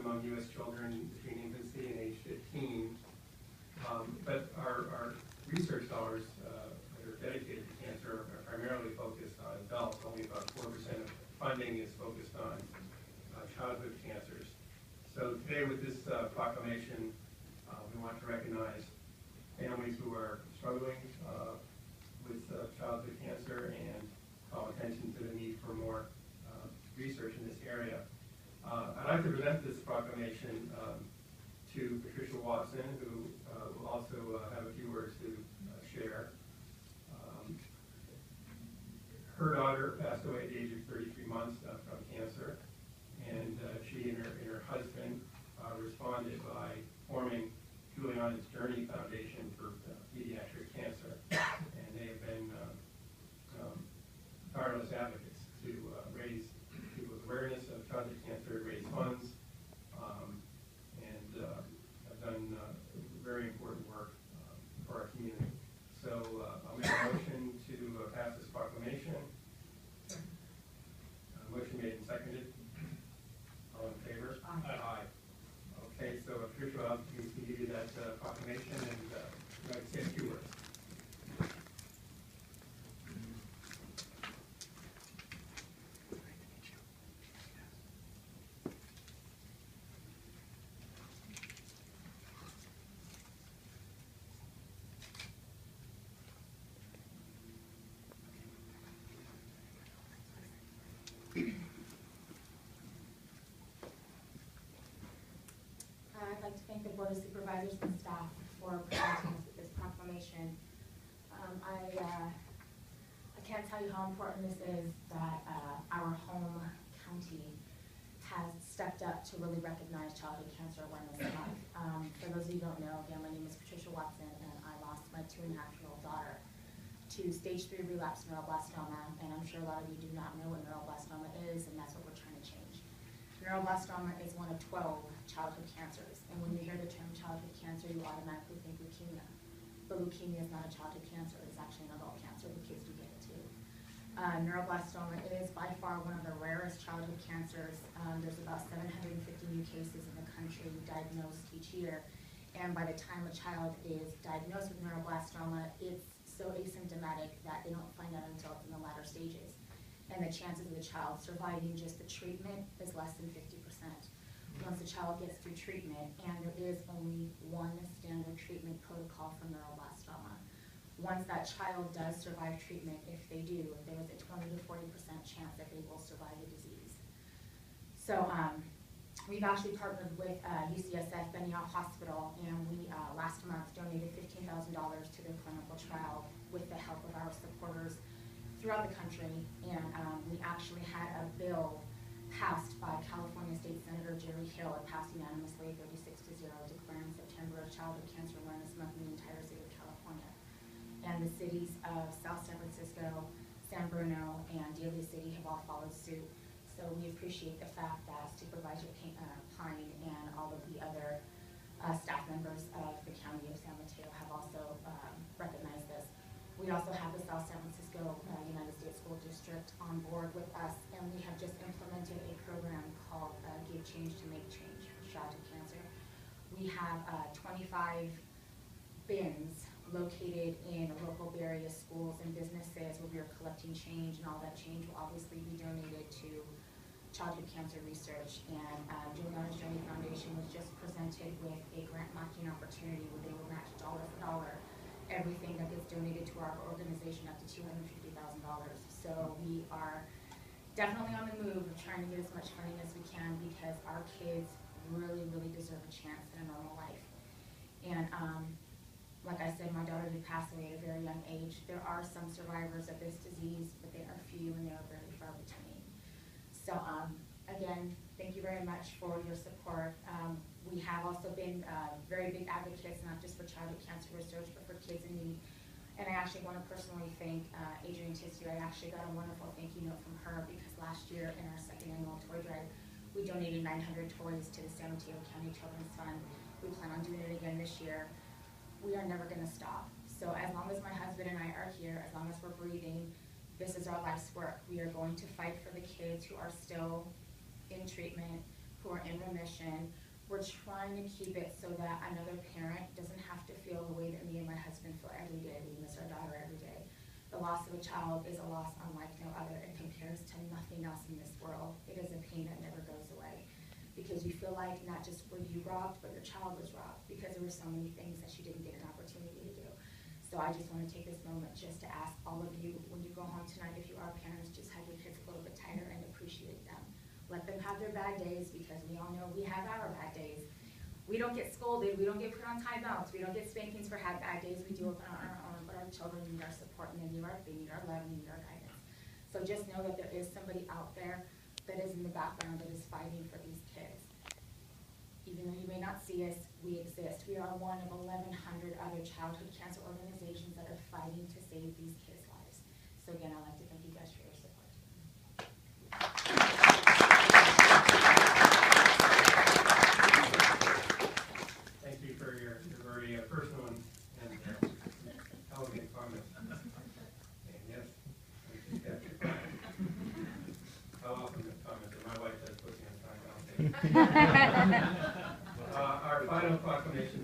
among U.S. children between infancy and age 15. But our research dollars that are dedicated to cancer are primarily focused on adults. Only about 4% of funding is focused on childhood cancers. So today with this proclamation, we want to recognize families who are struggling with childhood cancer and call attention to the need for more research in this area. I'd like to present this proclamation to Patricia Watson, who will also have a few words to share. Her daughter passed away at the age of 33 months from cancer, and she and her husband responded by forming Juliana's Journey Foundation for Pediatric Cancer, and they have been tireless advocates to raise people's awareness of childhood cancer, raise funds, and have done very important work for our community. So I'll make a motion to pass this proclamation. Motion made and seconded. All in favor? Aye. Okay, so Patricia, I'll give you that proclamation, and I'd like to say a few words. I'd like to thank the Board of Supervisors and staff for presenting us with this proclamation. I can't tell you how important this is that our home county has stepped up to really recognize Childhood Cancer Awareness Month. For those of you who don't know, again, my name is Patricia Watson, and I lost my 2.5-year-old daughter to stage 3 relapse neuroblastoma, and I'm sure a lot of you do not know what neuroblastoma is, and that's what we're trying to change. Neuroblastoma is one of 12 childhood cancers, and when you hear the term childhood cancer, you automatically think leukemia. But leukemia is not a childhood cancer, it's actually an adult cancer, the kids do get it too. Neuroblastoma is by far one of the rarest childhood cancers. There's about 750 new cases in the country diagnosed each year, and by the time a child is diagnosed with neuroblastoma, it's so asymptomatic that they don't find out until it's in the latter stages. And the chances of the child surviving just the treatment is less than 50%. Once the child gets through treatment, and there is only one standard treatment protocol for neuroblastoma. Once that child does survive treatment, if they do, there is a 20 to 40% chance that they will survive the disease. So we've actually partnered with UCSF Benioff Hospital, and we last month donated $15,000 to their clinical trial with the help of our supporters throughout the country, and we actually had a bill passed by California State Senator Jerry Hill. It passed unanimously 36-0, declaring September as Childhood Cancer Awareness Month in the entire state of California. And the cities of South San Francisco, San Bruno, and Daly City have all followed suit. So we appreciate the fact that Supervisor Pine and all of the other staff members of the County of San Mateo have also recognized this. We also have the South San Francisco United States School District on board with us, and we have just implemented a program called Give Change to Make Change for childhood cancer. We have 25 bins located in local various schools and businesses where we are collecting change, and all that change will obviously be donated to childhood cancer research. And Juliana's Journey Foundation was just presented with a grant matching opportunity where they will match dollar for dollar everything that gets donated to our organization up to $250,000. So we are definitely on the move of trying to get as much funding as we can, because our kids really, really deserve a chance at a normal life. And like I said, my daughter did pass away at a very young age. There are some survivors of this disease, but they are few and they are very far between. So again, thank you very much for your support. We have also been very big advocates, not just for childhood cancer research, but for kids in need. And I actually want to personally thank Adrienne Tissue. I actually got a wonderful thank you note from her, because last year in our second annual toy drive, we donated 900 toys to the San Mateo County Children's Fund. We plan on doing it again this year. We are never going to stop. So as long as my husband and I are here, as long as we're breathing, this is our life's work. We are going to fight for the kids who are still in treatment, who who are in remission. We're trying to keep it so that another parent doesn't have to feel the way that me and my husband feel every day. We miss our daughter every day. The loss of a child is a loss unlike no other. It compares to nothing else in this world. It is a pain that never goes away, because you feel like not just were you robbed, but your child was robbed, because there were so many things that she didn't get an opportunity to do. So I just want to take this moment just to ask all of you, when you go home tonight, if you are parents, just hug your kids a little bit tighter and appreciate them. Let them have their bad days, because we all know we have our bad days. We don't get scolded, we don't get put on timeouts, we don't get spankings for having bad days. We do it on our own, but our children need our support, and they need our love, and they need our guidance. So just know that there is somebody out there that is in the background that is fighting for these kids. Even though you may not see us, we exist. We are one of 1,100 other childhood cancer organizations that are fighting to save these kids' lives. So again, I'd like to thank you guys for your support. Thank you for your very personal and elegant comments. And yes, we think that's your comment. How often this comment that my wife does put me on time, I'll say. Our final proclamation.